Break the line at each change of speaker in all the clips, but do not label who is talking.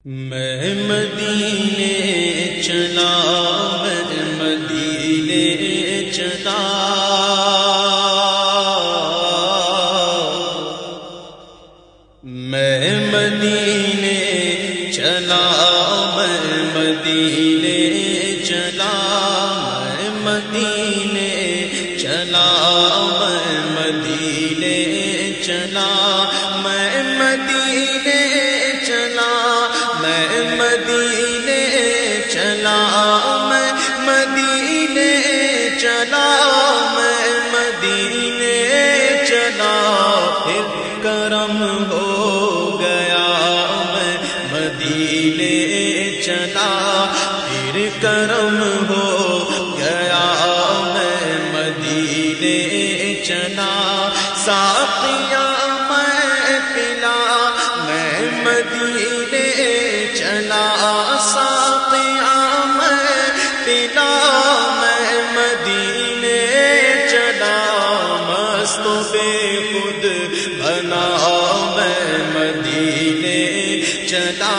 میں مدینے چلا، میں مدینے چلا، میں مدینے چلا، میں مدینے چلا، میں مدینے چلا، میں مدینے چلا، میں مدینے چلا، میں مدینے چلا، میں مدینے چلا، میں مدینے چلا، پھر کرم ہو گیا، میں مدینے چلا، پھر کرم ہو گیا، میں مدینے چلا، ساقیاں میں پلا، میں مدینے چلا، ساقیاں میں پلا، میں مدینے چلا، مست و بے خود بنا، میں مدینے چلا،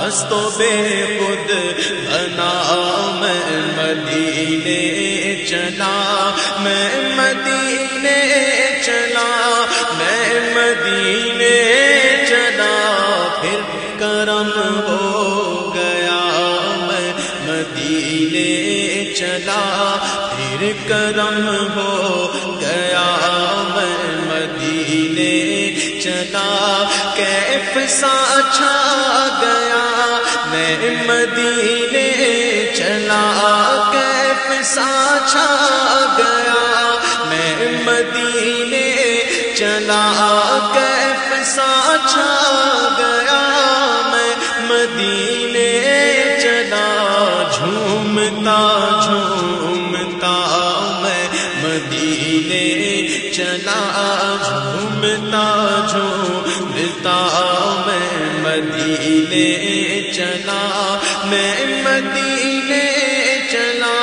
مست و بے خود بنا، میں مدینے چلا، میں مدینے چلا، میں مدینے چلا، پھر کرم ہو گیا، میں مدینے چلا، پھر کرم ہو گیا، میں مدینے چلا، کیف سا چھا گیا، میں مدینے چلا، کیف سا چھا گیا، میں مدینے چلا، کیف سا چھا گیا، میں مدینے چلا، جھومتا جھومتا میں مدینے چلا، جھومتا جھومتا میں مدینے چلا، میں مدینے چلا،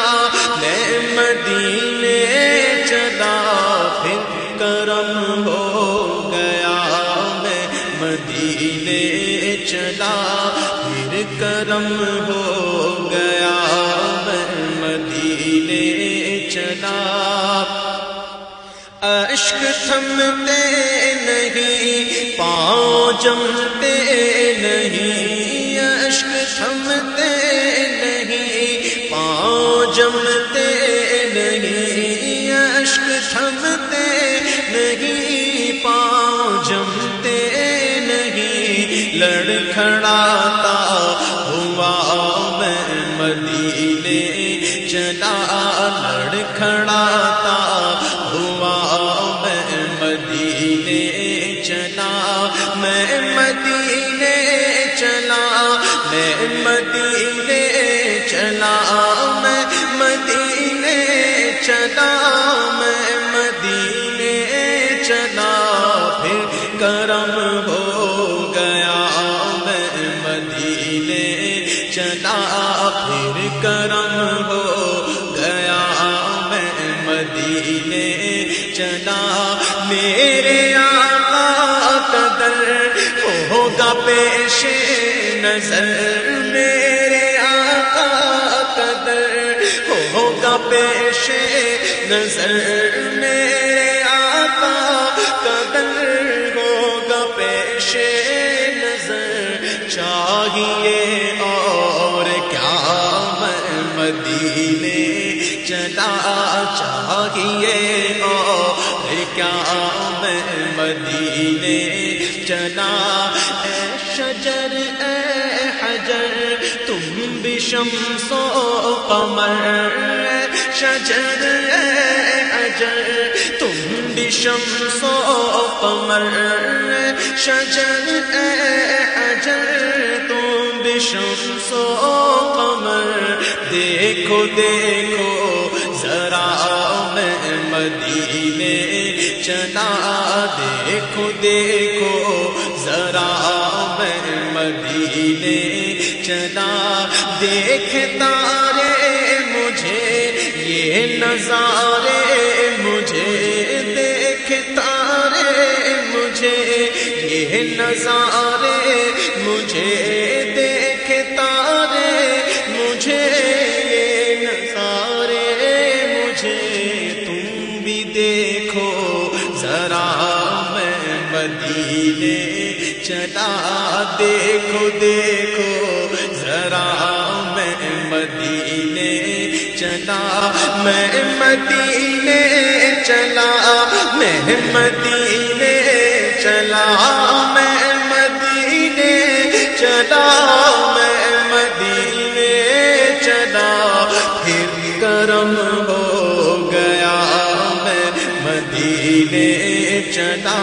میں مدینے چلا، پھر کرم ہو گیا، میں مدینے چلا، پھر کرم ہو گیا، میں مدینے چلا، اشک تھمتے نہیں، پاؤں جمتے نہیں، اشک تھمتے نہیں، پاؤں جمتے نہیں، اشک تھمتے نہیں، پاؤں جمتے نہیں، لڑکھڑاتا ہوا میں مدینے چلا، لڑکھڑاتا ہوا میں مدینے چلا، میں مدینے چلا، میں مدینے چلا، میں مدینے چلا، میں مدینے چلا، پھر کرم ہو گیا، میں مدینے چلا، پھر کرم ہو گیا، میں مدینے چلا، میرے آقا کا در ہوگا پیش نظر، میرے آقا کا در ہوگا پیش نظر، میرے آقا کا در ہوگا پیش نظر، چاہیے اور کیا میں مدینے چلا، چاہیے اور کیا میں مدینے چلا، اے شجر اے حجر تم بھی شمس و قمر، اے شجر اے حجر تم بھی شمس و قمر، اے شجر اے حجر تم بھی شمس و قمر، دیکھو دیکھو ذرا میں مدینے چلا، دیکھو دیکھو ذرا میں مدینے چلا، دیکھتا رے مجھے یہ نظارے، مجھے دیکھتا رے مجھے یہ نظارے، مجھے دیکھو دیکھو ذرا میں مدینے چلا، میں مدینے چلا، میں مدینے چلا، میں مدینے چلا، میں مدینے چلا، پھر کرم ہو گیا میں مدینے چلا،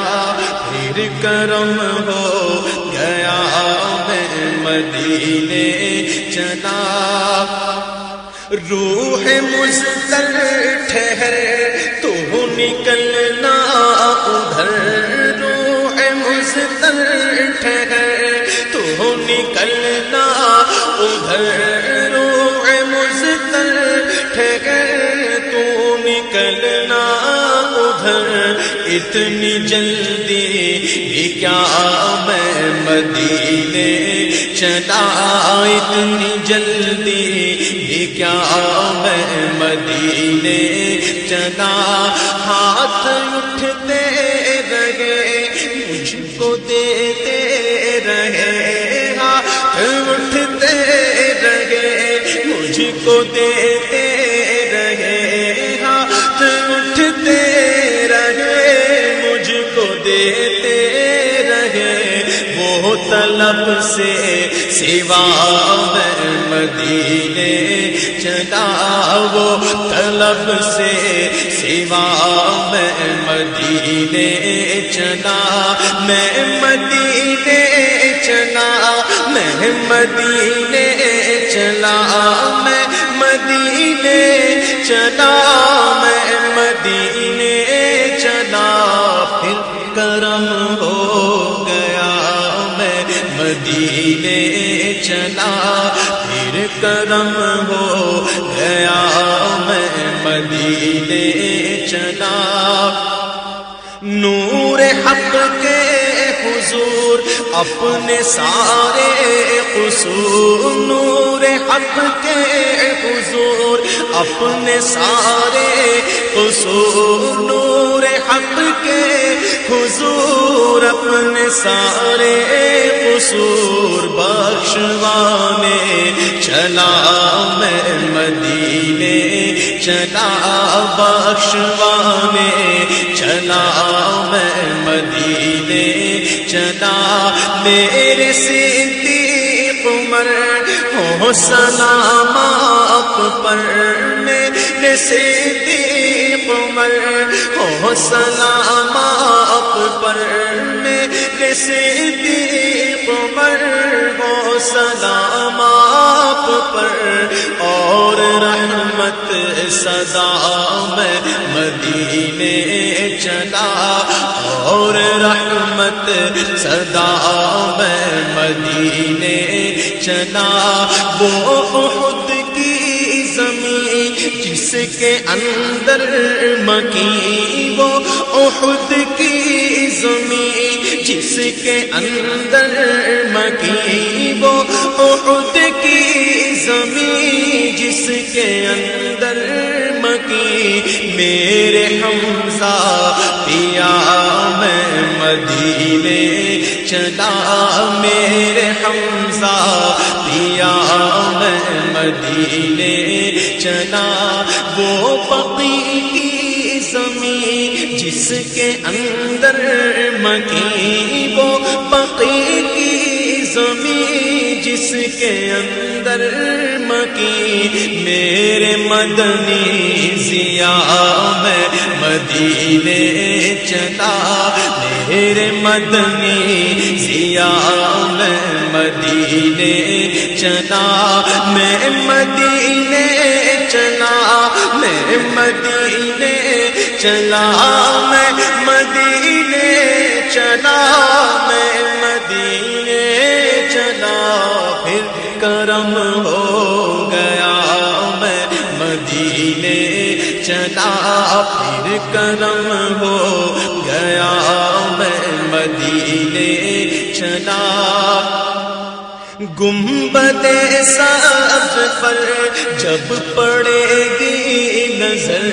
پھر کرم ہو گیا میں مدینے چلا۔ روح مزدل ٹھہر تو نکلنا ادھر، روح مزدل ٹھہر تو نکلنا ادھر، روح مزدل ٹھہر تو نکلنا ادھر، اتنی جلدی بھی کیا میں مدینے چلا، اتنی جلدی بھی کیا میں مدینے چلا۔ ہاتھ اٹھتے رہے مجھ کو دیتے رہے، ہاتھ اٹھتے رہے مجھ کو دیتے رہے، ہاتھ اٹھتے رہے مجھ کو دیتے رہے، وہ طلب سے سوا میں مدینے چلا، وہ طلب سے سوا میں مدینے چلا، میں مدینے چلا، میں مدینے چلا، میں مدینے چلا، میں مدینے چلا، پھر کرم ہو گیا میں مدینے چلا، پھر کرم ہو گیا میں مدینے چلا۔ نور حق کے حضور اپنے سارے قصور، نور حق کے حضور اپنے سارے قصور، نور حق کے حضور اپنے سارے قصور بخشوانے چلا میں مدینے چلا، بخشوانے چلا میں مدینے چلا۔ میرے صدیق عمر ہو سلام آپ پر، میرے صدیق عمر ہو سلام آپ پر، میرے صدیق عمر ہو سلام آپ پر، اور رحمت صدا میں مدینے چلا، اور رحمت صدا میں مدینے چلا۔ وہ احد کی زمین جس کے اندر مکین، وہ احد کی زمین جس کے اندر مکین، وہ احد کی زمین جس کے اندر مکین، میرے حمزہ پیا میں مدینے چلا، میرے حمزہ پیا میں مدینے چلا۔ وہ بقی کی زمین جس کے اندر مکین، وہ بقی کی زمین جس کے اندر مکین، میرے مدنی ضیاء میں مدینے چلا، میرے مدنی ضیاء میں مدینے چلا، میں مدینے چلا، میں مدینے چلا، میں مدینے چلا، میں مدینے چلا، پھر کرم ہو گیا میں مدینے چلا، پھر کرم ہو گیا میں مدینے چلا۔ گنبد سبز پر جب پڑے گی نظر،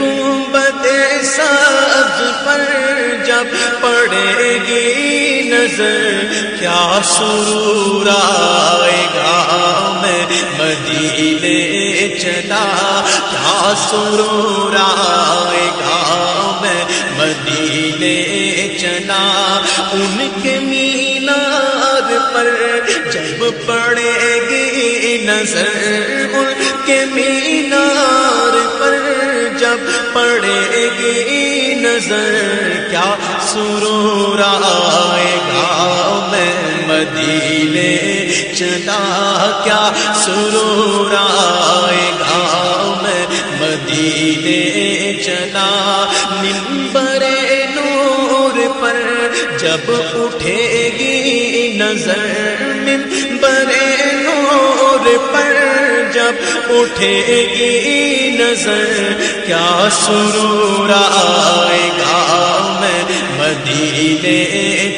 گنبد سبز پر جب پڑے گی نظر کیا سرور آئے گا میں مدینے چلا کیا سرور آئے گا میں مدینے چلا ان کے مینار پر جب پڑے گی نظر ان کے مینار پر جب پڑے گی نظر کیا سرور آئے گا میں مدینے چلا کیا سرور آئے گا میں مدینے چلا منبر نور پر جب اٹھے گی نظر منبر نور پر جب اٹھے گی نظر کیا سرور آئے گا میں مدینے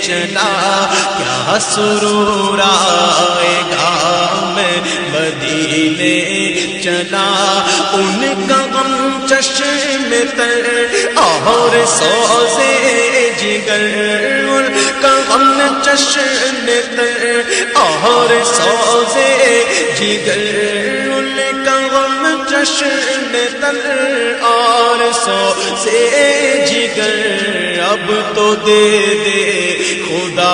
چلا کیا سرور آئے گا میں مدینے چلا ان کا غم چشم تر اور سوزے جگر ان کا غم چشم تر اور سوزے جگر ان کا غم چشم تر اور سوزے جگر اب تو دے دے خدا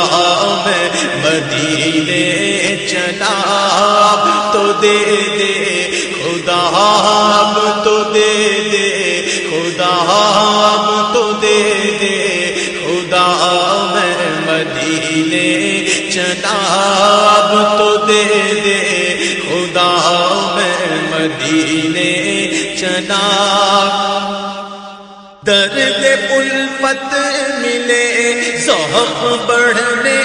میں مدینے چلا اب تو دے دے خدا اب تو دے دے خدا اب تو دے دے خدا میں مدینے چلا اب تو دے دے خدا میں مدینے چلا درد الفت ملے ذوق بڑھنے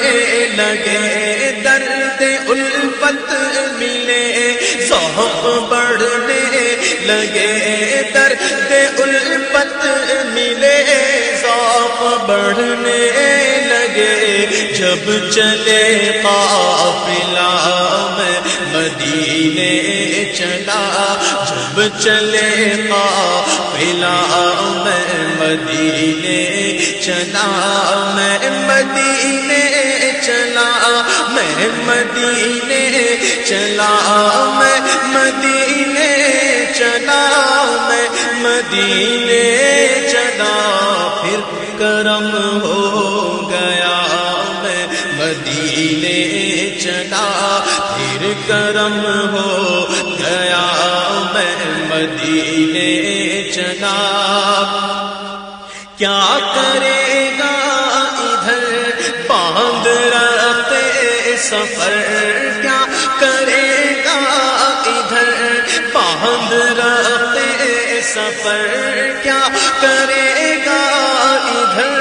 لگے درد الفت ملے ذوق بڑھنے لگے درد الفت ملے ذوق بڑھنے لگے جب چلے قافلہ میں مدینے چلا جب چلے قافلہ میں مدینے چلا میں مدینے چلا میں مدینے چلا میں مدینے چلا میں مدینے چلا پھر کرم ہو گیا میں مدینے چلا پھر کرم ہو گیا میں مدینے چلا کیا کرے گا ادھر باندھ رکھتے سفر کیا کرے گا ادھر باندھ رکھتے سفر کیا کرے گا ادھر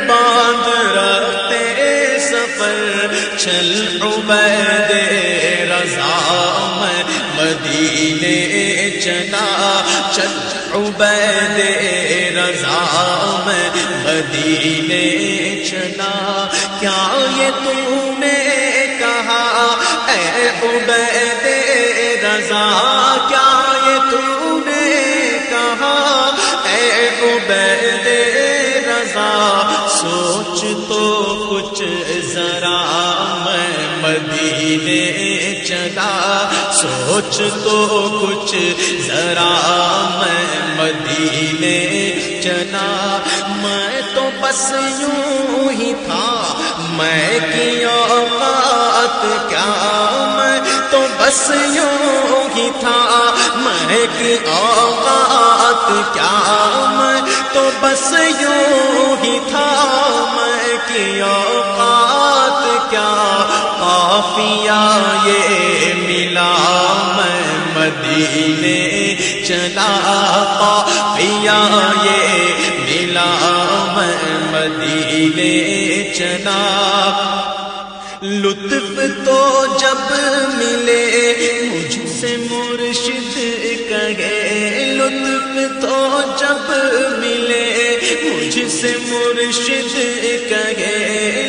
باندھ رکھتے سفر چل عبید رضا میں مدینے چلا چل عبید رضا میں مدینے چلا کیا یہ تم نے کہا اے عبید رضا کیا یہ تم نے کہا اے عبید رضا سوچ تو کچھ ذرا میں مدینے چلا سوچ تو کچھ ذرا میں مدینے چلا میں تو بس یوں ہی تھا میں کی اوقات کیا میں تو بس یوں ہی تھا میں کی اوقات کیا میں تو بس یوں ہی تھا میں کی اوقات کیا قافیہ یہ ملا میں مدینے چلا قافیہ یہ ملا میں مدینے چلا لطف تو جب ملے مجھ سے مرشد کہے لطف تو جب ملے مجھ سے مرشد کہے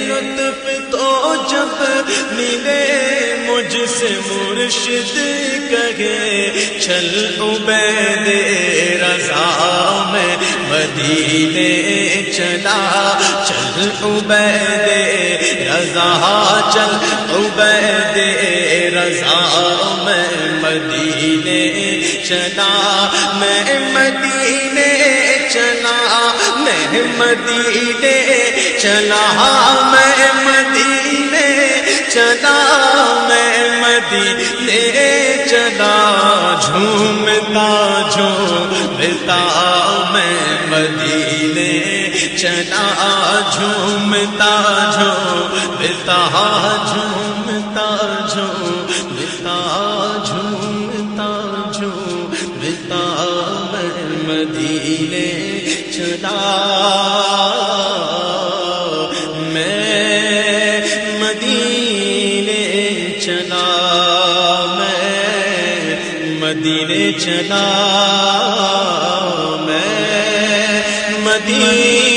لطف تو جب ملے مجھ سے مرشد کہے چل عبید رضا میں مدینے چلا، چل عبید رضا، چل عبید رضا میں مدینے چلا، میں مدینے چلا، میں مدینے چلا، میں مدینے چلا، میں مدینے چلا، جھومتا جھومتا میں مدینے چلا، جھومتا جھومتا، جھومتا جھومتا، جھومتا جھومتا میں مدینے چلا، میں مدینے چلا، میں مدینے چلا، میں مدینے